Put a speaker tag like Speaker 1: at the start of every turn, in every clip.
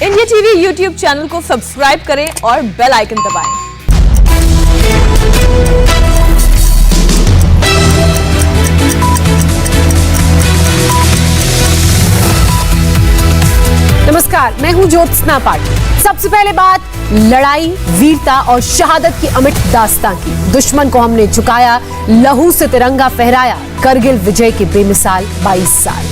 Speaker 1: India TV YouTube channel को subscribe करें और बेल आइकन दबाएं।
Speaker 2: नमस्कार, मैं हूं ज्योत्सना पाटिल। सबसे पहले बात लड़ाई, वीरता और शहादत की अमिट दास्तां की। दुश्मन को हमने झुकाया, लहू से तिरंगा फहराया, करगिल विजय के बेमिसाल 22 साल।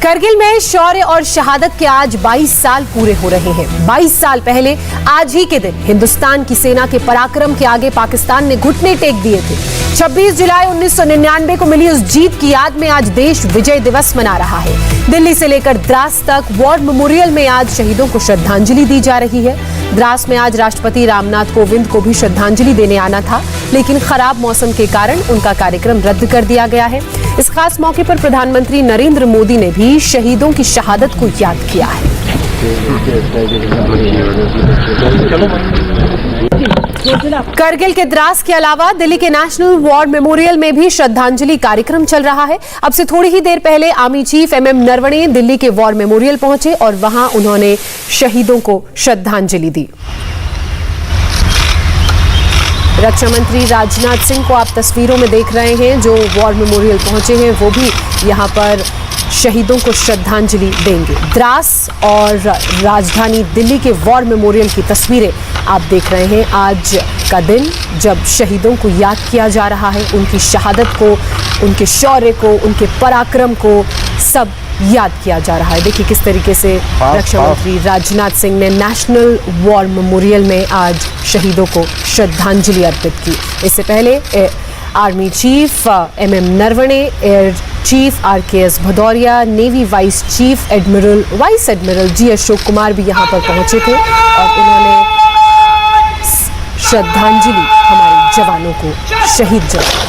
Speaker 2: करगिल में शौर्य और शहादत के आज 22 साल पूरे हो रहे हैं। 22 साल पहले आज ही के दिन हिंदुस्तान की सेना के पराक्रम के आगे पाकिस्तान ने घुटने टेक दिए थे। 26 जुलाई 1999 को मिली उस जीत की याद में आज देश विजय दिवस मना रहा है। दिल्ली से लेकर द्रास तक वॉर मेमोरियल में आज शहीदों को श्रद्धांजलि दी जा रही है। द्रास में आज राष्ट्रपति रामनाथ कोविंद को भी श्रद्धांजलि देने आना था, लेकिन खराब मौसम के कारण उनका कार्यक्रम रद्द कर दिया गया है। इस खास मौके पर प्रधानमंत्री नरेंद्र मोदी ने भी शहीदों की शहादत को याद किया है। करगिल के द्रास के अलावा दिल्ली के नेशनल वॉर मेमोरियल में भी श्रद्धांजलि कार्यक्रम चल रहा है। अब से थोड़ी ही देर पहले army chief MM Naravane Delhi के वॉर मेमोरियल पहुंचे और वहां उन्होंने शहीदों को श्रद्धांजलि दी। रक्षा मंत्री राजनाथ सिंह को आप तस्वीरों में देख रहे हैं, जो वॉर मेमोरियल पहुंचे हैं, वो भी यहां पर शहीदों को श्रद्धांजलि देंगे। द्रास और राजधानी दिल्ली के वॉर मेमोरियल की तस्वीरें आप देख रहे हैं। आज का दिन जब शहीदों को याद किया जा रहा है, उनकी शहादत को, उनके शौर्य को, उनके पराक्रम को सब याद किया जा रहा है। देखिए किस तरीके से रक्षा मंत्री राजनाथ सिंह ने नेशनल वॉर मेमोरियल में आज शहीदों को श्रद्धांजलि अर्पित की। इससे पहले army chief MM Naravane, air chief RKS Bhadauria, navy vice admiral G Ashok Kumar भी यहां पर पहुंचे थे और उन्होंने श्रद्धांजलि हमारे जवानों को, शहीद जवानों।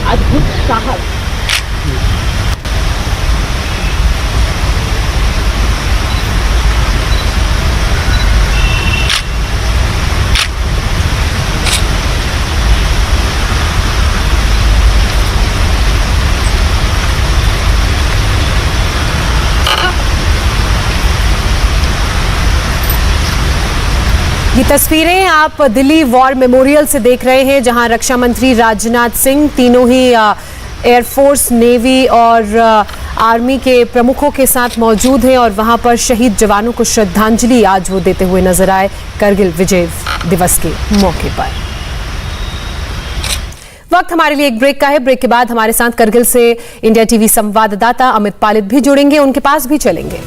Speaker 2: अद्भुत साहस, ये तस्वीरें आप दिल्ली वॉर मेमोरियल से देख रहे हैं, जहां रक्षा मंत्री राजनाथ सिंह तीनों ही एयरफोर्स, नेवी और आर्मी के प्रमुखों के साथ मौजूद हैं और वहां पर शहीद जवानों को श्रद्धांजलि आज वो देते हुए नजर आए करगिल विजय दिवस के मौके पर। वक्त हमारे लिए एक ब्रेक का है। ब्रेक के बाद हमारे साथ करगिल से इंडिया टीवी संवाददाता अमित पालित भी जुड़ेंगे, उनके पास भी चलेंगे।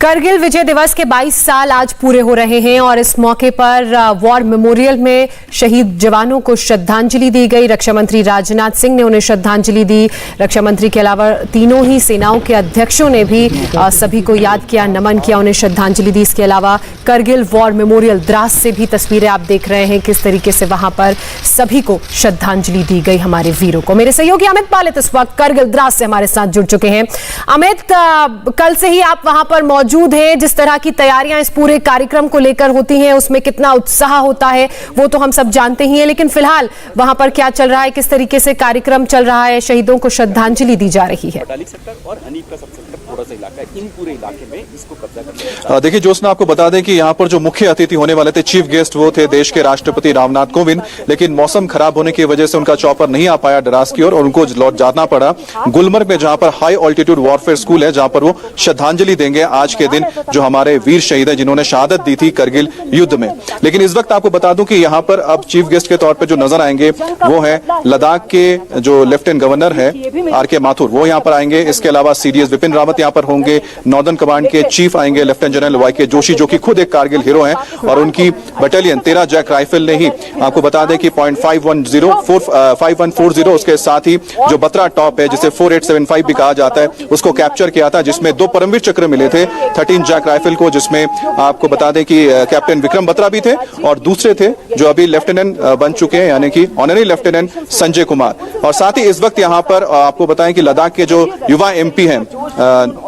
Speaker 2: करगिल विजय दिवस के 22 साल आज पूरे हो रहे हैं और इस मौके पर वॉर मेमोरियल में शहीद जवानों को श्रद्धांजलि दी गई। रक्षा मंत्री राजनाथ सिंह ने उन्हें श्रद्धांजलि दी। रक्षा मंत्री के अलावा तीनों ही सेनाओं के अध्यक्षों ने भी सभी को याद किया, नमन किया, उन्हें श्रद्धांजलि दी। इसके अलावा करगिल वॉर मेमोरियल द्रास से भी तस्वीरें आप देख रहे हैं, किस तरीके से वहां पर सभी को श्रद्धांजलि दी गई हमारे वीरों को। मेरे सहयोगी अमित पालित इस वक्त करगिल द्रास से हमारे साथ जुड़ चुके हैं। अमित, कल से ही आप वहां पर मौजूद मौजूद हैं, जिस तरह की तैयारियां इस पूरे कार्यक्रम को लेकर होती हैं, उसमें कितना उत्साह होता है वो तो हम सब जानते ही हैं। लेकिन फिलहाल वहां पर क्या चल रहा है, किस तरीके से कार्यक्रम चल रहा है, शहीदों को श्रद्धांजलि दी जा रही है।
Speaker 3: और हनीफ का सबसे थोड़ा सा इलाका है, इन पूरे इलाके में इसको कब्जा करना। देखिए ज्योत्सना, आपको बता दें कि यहाँ पर जो मुख्य अतिथि होने वाले थे, चीफ गेस्ट, वो थे देश के राष्ट्रपति रामनाथ कोविंद। लेकिन मौसम खराब होने की वजह से उनका चॉपर नहीं आ पाया द्रास की ओर और उनको लौट जाना पड़ा गुलमर्ग में, जहां पर हाई ऑल्टीट्यूड वॉरफेयर स्कूल है, जहां पर वो श्रद्धांजलि देंगे आज के दिन जो हमारे वीर शहीद हैं जिन्होंने शहादत दी थी करगिल युद्ध में। लेकिन इस वक्त आपको बता दूं कि यहाँ पर अब चीफ गेस्ट के तौर पर जो नजर आएंगे वो है लद्दाख के जो लेफ्टिनेंट गवर्नर है आर.के. माथुर, वो यहाँ पर आएंगे। इसके अलावा सीडीएस बिपिन रावत यहाँ पर होंगे। नॉर्दर्न कमांड के चीफ आएंगे लेफ्टिनेंट जनरल वाई.के. जोशी, जो कि खुद एक कारगिल हीरो हैं, और उनकी बटालियन 13 जैक राइफल ने ही आपको बता दें कि .5140 उसके साथ ही जो बत्रा टॉप है जिसे 4875 भी कहा जाता है उसको कैप्चर किया था, जिसमें 2 परमवीर चक्र मिले थे 13 जैक राइफल को, जिसमें आपको बता दें कि कैप्टन विक्रम बत्रा भी थे और दूसरे थे जो अभी लेफ्टिनेंट बन चुके हैं यानी कि ऑनरी लेफ्टिनेंट संजय कुमार। और साथ ही इस वक्त यहाँ पर आपको बताएं कि लद्दाख के जो युवा एमपी हैं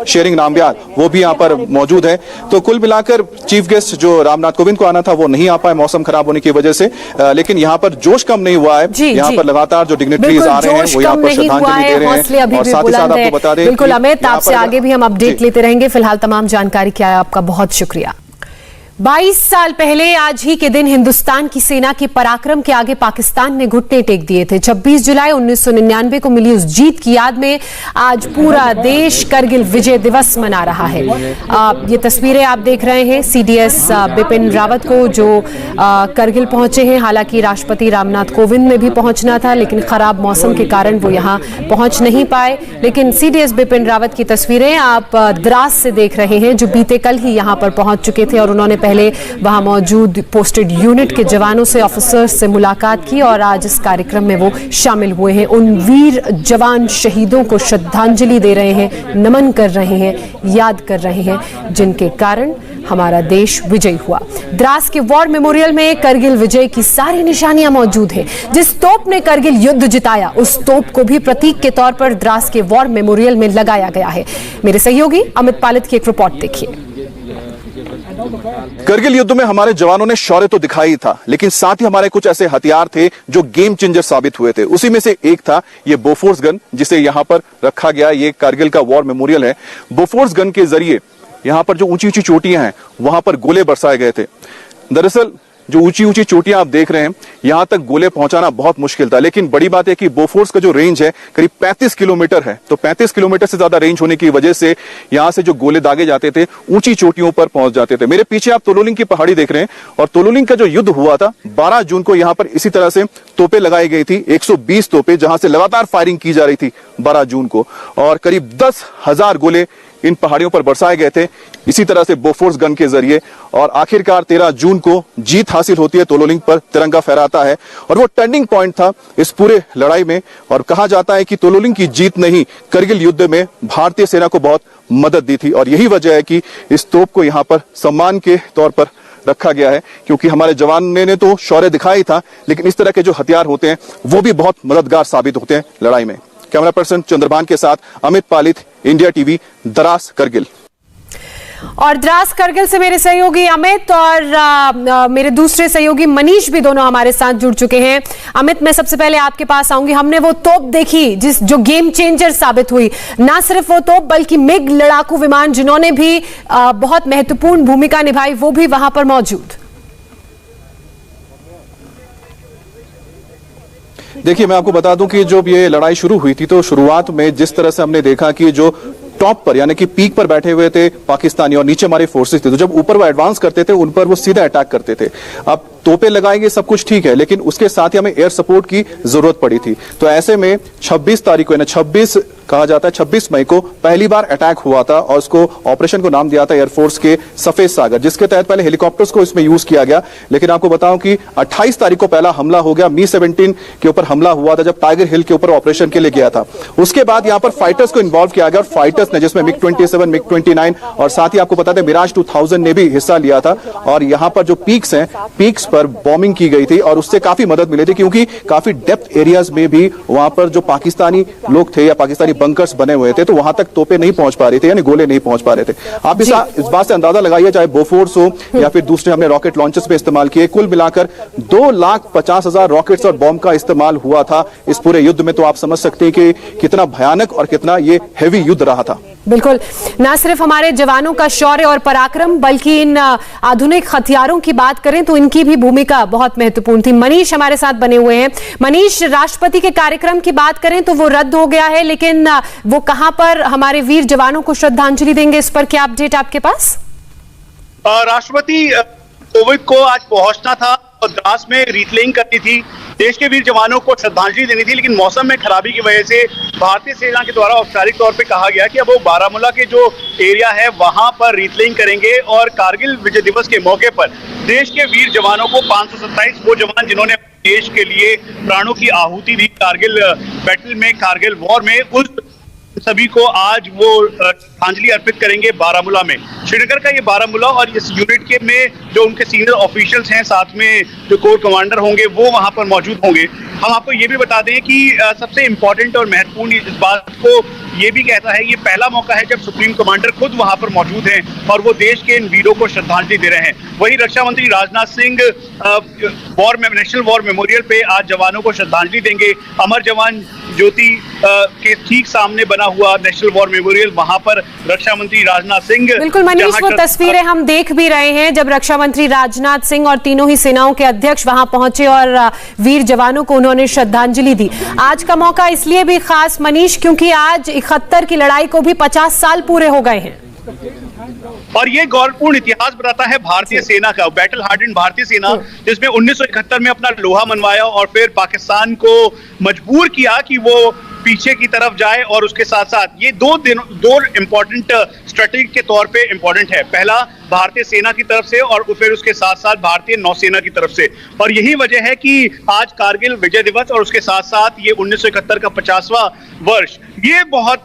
Speaker 3: शेरिंग नामग्याल, वो भी यहाँ पर मौजूद है। तो कुल मिलाकर चीफ गेस्ट जो रामनाथ कोविंद को आना था वो नहीं आ पाए मौसम खराब होने की वजह से, लेकिन यहाँ पर जोश कम नहीं हुआ है। यहाँ पर लगातार जो डिग्निटरीज आ रहे हैं वो यहाँ पर श्रद्धांजलि दे रहे हैं। और साथ ही साथ आपको बता दें,
Speaker 2: बिल्कुल अमित, आपसे आगे भी हम अपडेट लेते रहेंगे। फिलहाल तमाम जानकारी के लिए आपका बहुत शुक्रिया। 22 साल पहले आज ही के दिन हिंदुस्तान की सेना के पराक्रम के आगे पाकिस्तान ने घुटने टेक दिए थे। 26 जुलाई 1999 को मिली उस जीत की याद में आज पूरा देश करगिल विजय दिवस मना रहा है। ये तस्वीरें आप देख रहे हैं सीडीएस बिपिन रावत को जो करगिल पहुंचे हैं। हालांकि राष्ट्रपति रामनाथ कोविंद ने भी पहुंचना था, लेकिन खराब मौसम के कारण वो यहां पहुंच नहीं पाए। लेकिन सीडीएस बिपिन रावत की तस्वीरें आप द्रास से देख रहे हैं, जो बीते कल ही यहां पर पहुंच चुके थे और उन्होंने पहले वहां मौजूद पोस्टेड यूनिट के जवानों से, ऑफिसर्स से मुलाकात की और आज इस कार्यक्रम में वो शामिल हुए हैं। उन वीर जवान शहीदों को श्रद्धांजलि दे रहे हैं, नमन कर रहे हैं, याद कर रहे हैं, जिनके कारण हमारा देश विजयी हुआ। द्रास के वॉर मेमोरियल में करगिल विजय की सारी निशानियां मौजूद हैं। जिस तोप ने करगिल युद्ध जिताया उस तोप को भी प्रतीक के तौर पर द्रास के वॉर मेमोरियल में लगाया गया है। मेरे सहयोगी अमित पालित की एक रिपोर्ट देखिए।
Speaker 3: करगिल युद्ध में हमारे जवानों ने शौर्य तो दिखाई था, लेकिन साथ ही हमारे कुछ ऐसे हथियार थे जो गेम चेंजर साबित हुए थे। उसी में से एक था ये बोफोर्स गन, जिसे यहां पर रखा गया। ये करगिल का वॉर मेमोरियल है। बोफोर्स गन के जरिए यहां पर जो ऊंची ऊंची चोटियां हैं वहां पर गोले बरसाए गए थे। दरअसल जो ऊंची ऊंची चोटियां आप देख रहे हैं यहां तक गोले पहुंचाना बहुत मुश्किल था, लेकिन बड़ी बात है कि बोफोर्स का जो रेंज है करीब 35 किलोमीटर है। तो 35 किलोमीटर से ज्यादा रेंज होने की वजह से यहां से जो गोले दागे जाते थे ऊंची चोटियों पर पहुंच जाते थे। मेरे पीछे आप तोलोलिंग की पहाड़ी देख रहे हैं और तोलोलिंग का जो युद्ध हुआ था 12 जून को यहां पर इसी तरह से तोपें लगाई गई थी, 120 तोपें, जहां से लगातार फायरिंग की जा रही थी 12 जून को, और करीब 10,000 गोले इन पहाड़ियों पर बरसाए गए थे इसी तरह से बोफोर्स गन के जरिए। और आखिरकार 13 जून को जीत हासिल होती है, तोलोलिंग पर तिरंगा फहराता है और वो टर्निंग पॉइंट था इस पूरे लड़ाई में। और कहा जाता है कि तोलोलिंग की जीत ने ही करगिल युद्ध में भारतीय सेना को बहुत मदद दी थी और यही वजह है कि इस तोप को यहाँ पर सम्मान के तौर पर रखा गया है, क्योंकि हमारे जवान ने तो शौर्य दिखाई था, लेकिन इस तरह के जो हथियार होते हैं वो भी बहुत मददगार साबित होते हैं लड़ाई में। कैमरा पर्सन चंद्रभान के साथ अमित पालित, इंडिया टीवी, द्रास करगिल।
Speaker 2: और द्रास करगिल से मेरे सहयोगी अमित और मेरे दूसरे सहयोगी मनीष भी दोनों हमारे साथ जुड़ चुके हैं। अमित, मैं सबसे पहले आपके पास आऊंगी। हमने वो तोप देखी जो गेम चेंजर साबित हुई, ना सिर्फ वो तोप बल्कि मिग लड़ाकू विमान जिन्होंने भी बहुत महत्वपूर्ण भूमिका निभाई, वो भी वहां पर मौजूद।
Speaker 3: देखिए, मैं आपको बता दूं कि जब ये लड़ाई शुरू हुई थी तो शुरुआत में जिस तरह से हमने देखा कि जो टॉप पर यानी कि पीक पर बैठे हुए थे पाकिस्तानी और नीचे हमारे फोर्सेस थे, तो जब ऊपर वो एडवांस करते थे उन पर वो सीधा अटैक करते थे। अब तोपें लगाएंगे सब कुछ ठीक है, लेकिन उसके साथ ही हमें एयर सपोर्ट की जरूरत पड़ी थी। तो ऐसे में 26 तारीख को, 26 कहा जाता है 26 मई को पहली बार अटैक हुआ था और उसको ऑपरेशन को नाम दिया था एयरफोर्स के सफेद सागर, जिसके तहत पहले हेलीकॉप्टर्स को इसमें यूज किया गया। लेकिन आपको बताऊं कि 28 तारीख को पहला हमला हो गया, मी-17 के ऊपर हमला हुआ था जब टाइगर हिल के ऊपर ऑपरेशन के लिए गया था। उसके बाद यहां पर फाइटर्स को इन्वॉल्व किया गया और फाइटर्स ने, जिसमें मिग-27, मिग-29 और साथ ही आपको पता है मिराज 2000 ने भी हिस्सा लिया था। और यहां पर जो पीक्स हैं, पीक्स पर बॉम्बिंग की गई थी और उससे काफी मदद मिली थी, क्योंकि काफी डेप्थ एरियाज में भी वहां पर जो पाकिस्तानी लोग थे या पाकिस्तानी बंकर्स बने हुए थे, तो वहां तक तोपे नहीं पहुंच पा रही थी, यानी गोले नहीं पहुंच पा रहे थे। आप इस बात से अंदाजा लगाइए, चाहे बोफोर्स हो या फिर दूसरे हमने रॉकेट लॉन्चर्स पे इस्तेमाल किए, कुल मिलाकर 2,50,000 रॉकेट्स और बॉम्ब का इस्तेमाल हुआ था इस पूरे युद्ध में। तो आप समझ सकते हैं कि कितना भयानक और कितना ये हैवी युद्ध रहा था।
Speaker 2: बिल्कुल, ना सिर्फ हमारे जवानों का शौर्य और पराक्रम, बल्कि इन आधुनिक हथियारों की बात करें तो इनकी भी भूमिका बहुत महत्वपूर्ण थी। मनीष हमारे साथ बने हुए हैं। मनीष, राष्ट्रपति के कार्यक्रम की बात करें तो वो रद्द हो गया है, लेकिन वो कहां पर हमारे वीर जवानों को श्रद्धांजलि देंगे, इस पर क्या अपडेट आपके पास?
Speaker 4: राष्ट्रपति कोविंद को आज पहुंचना था और द्रास में रीप्लेइंग करनी थी, देश के वीर जवानों को श्रद्धांजलि देनी थी, लेकिन मौसम में खराबी की वजह से भारतीय सेना के द्वारा औपचारिक तौर पे कहा गया कि अब वो बारामूला के जो एरिया है वहां पर रीप्लेइंग करेंगे और कारगिल विजय दिवस के मौके पर देश के वीर जवानों को 527 वो जवान जिन्होंने देश के लिए प्राणों की आहुति दी कारगिल बैटल में, कारगिल वॉर में, उस सभी को आज वो श्रद्धांजलि अर्पित करेंगे बारामूला में। श्रीनगर का ये बारामूला और इस यूनिट के में जो उनके सीनियर ऑफिशियल्स हैं, साथ में जो कोर कमांडर होंगे वो वहां पर मौजूद होंगे। हम आपको ये भी बता दें कि सबसे इम्पोर्टेंट और महत्वपूर्ण इस बात को ये भी कहता है, ये पहला मौका है जब सुप्रीम कमांडर खुद वहां पर मौजूद हैं और वो देश के इन वीरों को श्रद्धांजलि दे रहे हैं। वहीं रक्षा मंत्री Rajnath Singh national war memorial पे आज जवानों को श्रद्धांजलि देंगे। अमर जवान ज्योति के ठीक सामने बना हुआ नेशनल वॉर मेमोरियल, वहां पर रक्षा मंत्री राजनाथ सिंह।
Speaker 2: बिल्कुल मनीष, वो तस्वीरें हम देख भी रहे हैं जब रक्षा मंत्री राजनाथ सिंह और तीनों ही सेनाओं के अध्यक्ष वहां पहुंचे और वीर जवानों को उन्होंने श्रद्धांजलि दी। आज का मौका इसलिए भी खास मनीष क्योंकि आज 71 की लड़ाई को भी 50 साल पूरे हो गए हैं
Speaker 4: और ये गौरवपूर्ण इतिहास बताता है भारतीय सेना का, बैटल हार्डन भारतीय सेना, जिसमें 1971 में अपना लोहा मनवाया और फिर पाकिस्तान को मजबूर किया कि वो पीछे की तरफ जाए। और उसके साथ साथ ये दो इंपॉर्टेंट स्ट्रेटेजी के तौर पे इंपॉर्टेंट है, पहला भारतीय सेना की तरफ से और फिर उसके साथ साथ भारतीय नौसेना की तरफ से। और यही वजह है कि आज कारगिल विजय दिवस और उसके साथ साथ ये 1971 का 50वां वर्ष, ये बहुत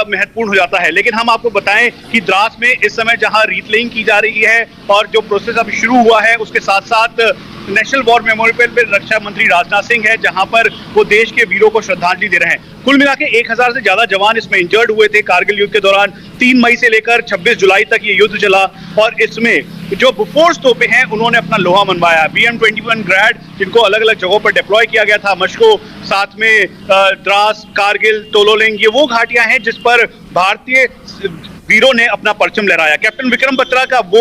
Speaker 4: महत्वपूर्ण हो जाता है। लेकिन हम आपको बताएं कि द्रास में इस समय जहां रीप्लेइंग की जा रही है और जो प्रोसेस अभी शुरू हुआ है, उसके साथ साथ नेशनल वॉर मेमोरियल पे रक्षा मंत्री राजनाथ सिंह है, जहां पर वो देश के वीरों को श्रद्धांजलि दे रहे हैं। कुल मिला के 1000 से ज्यादा जवान इसमें इंजर्ड हुए थे कारगिल युद्ध के दौरान। 3 मई से लेकर 26 जुलाई तक ये युद्ध चला और इसमें जो बोफोर्स तोपे हैं उन्होंने अपना लोहा मनवाया। BM-21 ग्रैड, जिनको अलग अलग जगहों पर डिप्लॉय किया गया था, मशको, साथ में द्रास, कारगिल, तोलोलिंग, ये वो घाटियां हैं जिस पर भारतीय वीरों ने अपना परचम लहराया। कैप्टन विक्रम बत्रा का वो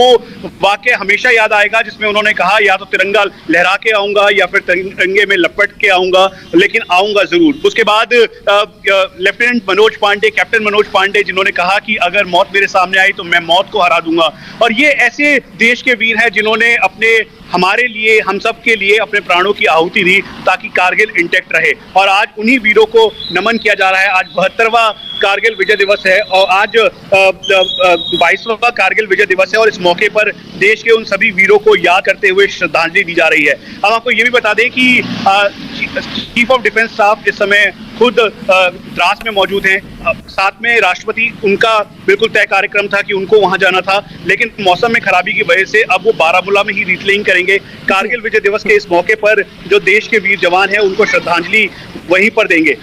Speaker 4: वाकया हमेशा याद आएगा जिसमें उन्होंने कहा, या तो तिरंगा लहरा के आऊंगा या फिर तिरंगे में लपट के आऊंगा, लेकिन आऊंगा जरूर। उसके बाद लेफ्टिनेंट मनोज पांडे, कैप्टन मनोज पांडे, जिन्होंने कहा कि अगर मौत मेरे सामने आई तो मैं मौत को हरा दूंगा। और ये ऐसे देश के वीर हैं जिन्होंने अपने हमारे लिए, हम सब के लिए अपने प्राणों की आहुति दी ताकि कारगिल इंटैक्ट रहे। और आज उन्हीं वीरों को नमन किया जा रहा है। आज 72वां कारगिल विजय दिवस है और आज 22वां कारगिल विजय दिवस है और इस मौके पर देश के उन सभी वीरों को याद करते हुए श्रद्धांजलि दी जा रही है। अब आपको ये भी बता दें कि चीफ ऑफ डिफेंस स्टाफ इस समय खुद द्रास में मौजूद हैं, साथ में राष्ट्रपति, उनका बिल्कुल तय कार्यक्रम था कि उनको वहां जाना था, लेकिन मौसम में खराबी की वजह से अब वो बारामूला में ही रीप्लेइंग करेंगे। कारगिल विजय दिवस के इस मौके पर जो देश के वीर जवान हैं उनको श्रद्धांजलि वहीं पर देंगे।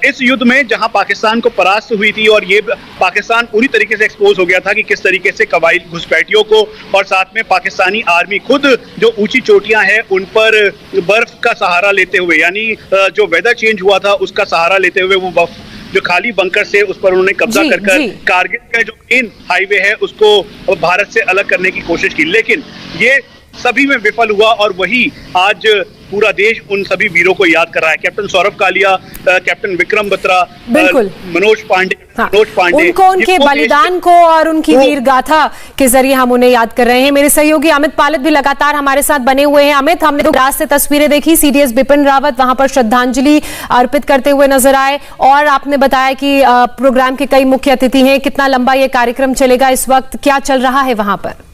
Speaker 4: इस युद्ध में जहां पाकिस्तान को परास्त हुई थी और ये पाकिस्तान पूरी तरीके से एक्सपोज हो गया था कि किस तरीके से कबाइल घुसपैठियों को और साथ में पाकिस्तानी आर्मी खुद जो ऊंची चोटियां हैं उन पर बर्फ का सहारा लेते हुए, यानी जो वेदर चेंज हुआ था उसका सहारा लेते हुए वो जो खाली बंकर से उस पर उन्होंने कब्जा कर कारगिल का जो मेन हाईवे है उसको भारत से अलग करने की कोशिश की, लेकिन ये सभी में विफल हुआ। और वही आज पूरा देश उन सभी वीरों को याद कर रहा है। कैप्टन सौरभ कालिया, कैप्टन विक्रम बत्रा, मनोज पांडे,
Speaker 2: उनको उनके बलिदान को और उनकी वीर गाथा के जरिए हम उन्हें याद कर रहे हैं। मेरे सहयोगी अमित पालित भी लगातार हमारे साथ बने हुए हैं। अमित, हमने तो द्रास से तस्वीरें देखी, CDS बिपिन रावत वहां पर श्रद्धांजलि अर्पित करते हुए नजर आए और आपने बताया कि प्रोग्राम के कई मुख्य अतिथि हैं। कितना लंबा ये कार्यक्रम चलेगा, इस वक्त क्या चल रहा है वहां पर?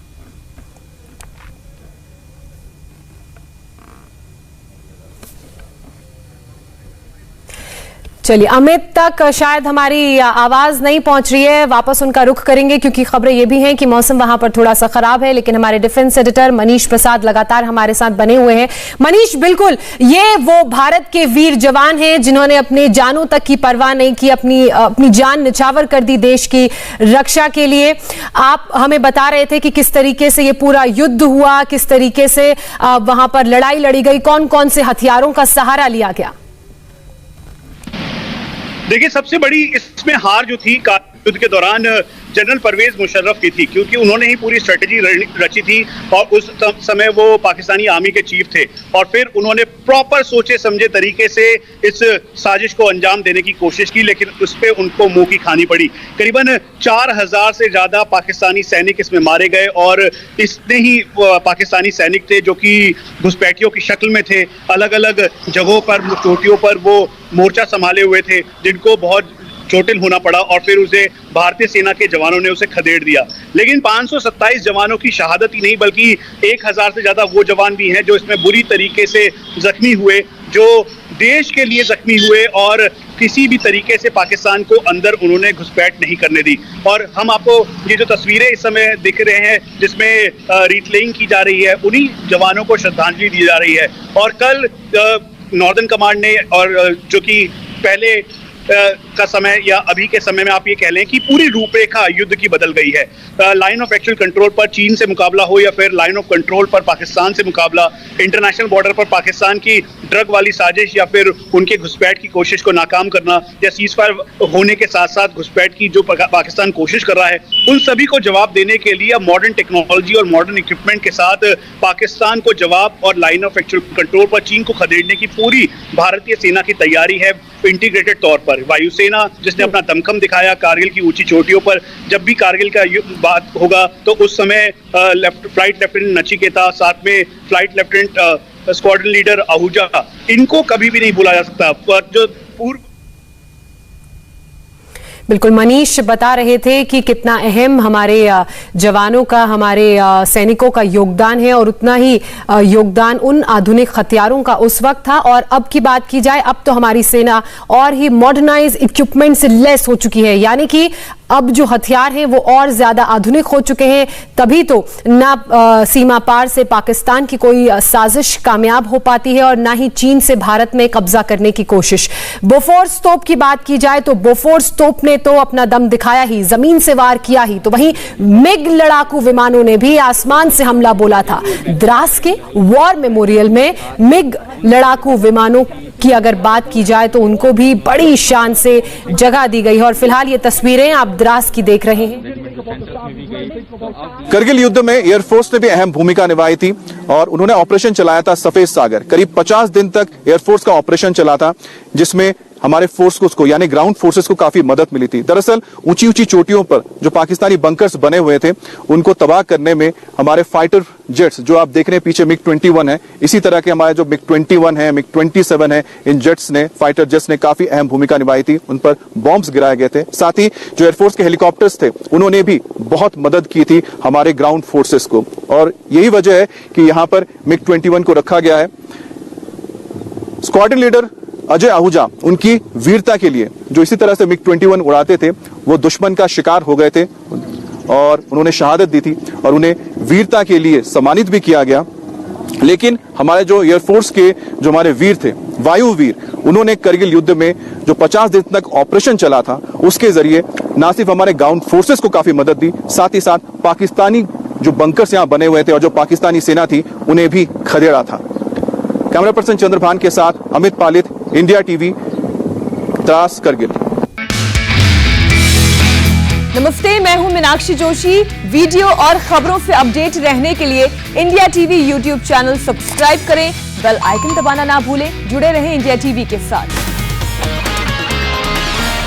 Speaker 2: चलिए, अमित तक शायद हमारी आवाज नहीं पहुंच रही है, वापस उनका रुख करेंगे क्योंकि खबरें ये भी हैं कि मौसम वहां पर थोड़ा सा खराब है। लेकिन हमारे डिफेंस एडिटर मनीष प्रसाद लगातार हमारे साथ बने हुए हैं। मनीष, बिल्कुल ये वो भारत के वीर जवान हैं जिन्होंने अपने जानों तक की परवाह नहीं की, अपनी जान निछावर कर दी देश की रक्षा के लिए। आप हमें बता रहे थे कि किस तरीके से ये पूरा युद्ध हुआ, किस तरीके से वहां पर लड़ाई लड़ी गई, कौन कौन से हथियारों का सहारा लिया गया।
Speaker 4: देखिए, सबसे बड़ी इसमें हार जो थी युद्ध के दौरान जनरल परवेज मुशर्रफ की थी, क्योंकि उन्होंने ही पूरी स्ट्रेटेजी रची थी और उस समय वो पाकिस्तानी आर्मी के चीफ थे और फिर उन्होंने प्रॉपर सोचे समझे तरीके से इस साजिश को अंजाम देने की कोशिश की, लेकिन उस पर उनको मुंह की खानी पड़ी। करीबन 4000 से ज्यादा पाकिस्तानी सैनिक इसमें मारे गए और इतने ही पाकिस्तानी सैनिक थे जो कि घुसपैठियों की शक्ल में थे, अलग अलग जगहों पर चोटियों पर वो मोर्चा संभाले हुए थे, जिनको बहुत चोटिल होना पड़ा और फिर उसे भारतीय सेना के जवानों ने उसे खदेड़ दिया। लेकिन 527 जवानों की शहादत ही नहीं बल्कि 1000 से ज्यादा वो जवान भी हैं जो इसमें बुरी तरीके से जख्मी हुए, जो देश के लिए जख्मी हुए और किसी भी तरीके से पाकिस्तान को अंदर उन्होंने घुसपैठ नहीं करने दी। और हम आपको ये जो तस्वीरें इस समय दिख रहे हैं जिसमें रीप्लेइंग की जा रही है, उन्हीं जवानों को श्रद्धांजलि दी जा रही है। और कल नॉर्दर्न कमांड ने, और जो कि पहले का समय या अभी के समय में आप ये कह लें कि पूरी रूपरेखा युद्ध की बदल गई है। लाइन ऑफ एक्चुअल कंट्रोल पर चीन से मुकाबला हो या फिर लाइन ऑफ कंट्रोल पर पाकिस्तान से मुकाबला, इंटरनेशनल बॉर्डर पर पाकिस्तान की ड्रग वाली साजिश या फिर उनके घुसपैठ की कोशिश को नाकाम करना, या सीज फायर होने के साथ साथ घुसपैठ की जो पाकिस्तान कोशिश कर रहा है, उन सभी को जवाब देने के लिए मॉडर्न टेक्नोलॉजी और मॉडर्न इक्विपमेंट के साथ पाकिस्तान को जवाब और लाइन ऑफ एक्चुअल कंट्रोल पर चीन को खदेड़ने की पूरी भारतीय सेना की तैयारी है इंटीग्रेटेड तौर पर। वायुसेना जिसने अपना दमखम दिखाया कारगिल की ऊंची चोटियों पर, जब भी कारगिल का बात होगा तो उस समय फ्लाइट लेफ्टिनेंट नचिकेता, साथ में flight lieutenant squadron leader Ahuja, इनको कभी भी नहीं भूला जा सकता। पर जो पूर्व
Speaker 2: बिल्कुल, मनीष बता रहे थे कि कितना अहम हमारे जवानों का, हमारे सैनिकों का योगदान है और उतना ही योगदान उन आधुनिक हथियारों का उस वक्त था। और अब की बात की जाए, अब तो हमारी सेना और ही मॉडर्नाइज इक्विपमेंट से लैस हो चुकी है, यानी कि अब जो हथियार हैं वो और ज्यादा आधुनिक हो चुके हैं। तभी तो ना सीमा पार से पाकिस्तान की कोई साजिश कामयाब हो पाती है और ना ही चीन से भारत में कब्जा करने की कोशिश। बोफोर्स तोप की बात की जाए तो बोफोर्स तोप ने तो अपना दम दिखाया ही, जमीन से वार किया ही, तो वहीं मिग लड़ाकू विमानों ने भी आसमान से हमला बोला था। द्रास के वॉर मेमोरियल में मिग लड़ाकू विमानों की अगर बात की जाए तो उनको भी बड़ी शान से जगह दी गई है। और फिलहाल ये तस्वीरें आप द्रास की देख रहे हैं।
Speaker 3: करगिल युद्ध में एयरफोर्स ने भी अहम भूमिका निभाई थी और उन्होंने ऑपरेशन चलाया था सफेद सागर। करीब 50 दिन तक एयरफोर्स का ऑपरेशन चला था, जिसमें हमारे फोर्स को यानी ग्राउंड फोर्सेस को काफी मदद मिली थी। दरअसल ऊंची ऊंची चोटियों पर जो पाकिस्तानी बंकर्स बने हुए थे उनको तबाह करने में हमारे फाइटर जेट्स, जो आप देख रहे हैं पीछे मिग 21 है, इसी तरह के हमारे जो मिग 21 है, मिग 27 है, इन जेट्स ने, फाइटर जेट्स ने काफी अहम भूमिका निभाई थी। उन पर बॉम्ब्स गिराए गए थे। साथ ही जो एयरफोर्स के हेलीकॉप्टर्स थे उन्होंने भी बहुत मदद की थी हमारे ग्राउंड फोर्सेस को, और यही वजह है कि यहां पर मिग 21 को रखा गया है। स्क्वाड्रन लीडर अजय आहूजा, उनकी वीरता के लिए, जो इसी तरह से मिग 21 उड़ाते थे, वो दुश्मन का शिकार हो गए थे और उन्होंने शहादत दी थी और उन्हें वीरता के लिए सम्मानित भी किया गया। लेकिन हमारे जो एयरफोर्स के जो हमारे वीर थे, वायुवीर, उन्होंने करगिल युद्ध में जो 50 दिन तक ऑपरेशन चला था उसके जरिए न सिर्फ हमारे ग्राउंड फोर्सेस को काफी मदद दी, साथ ही साथ पाकिस्तानी जो बंकर्स यहां बने हुए थे और जो पाकिस्तानी सेना थी उन्हें भी खदेड़ा था। कैमरा पर्सन चंद्रभान के साथ अमित पालित, इंडिया टीवी, द्रास, करगिल।
Speaker 1: नमस्ते, मैं हूं मीनाक्षी जोशी। वीडियो और खबरों से अपडेट रहने के लिए India TV YouTube channel subscribe करें, बेल आइकन दबाना ना भूलें। जुड़े रहें इंडिया टीवी के साथ।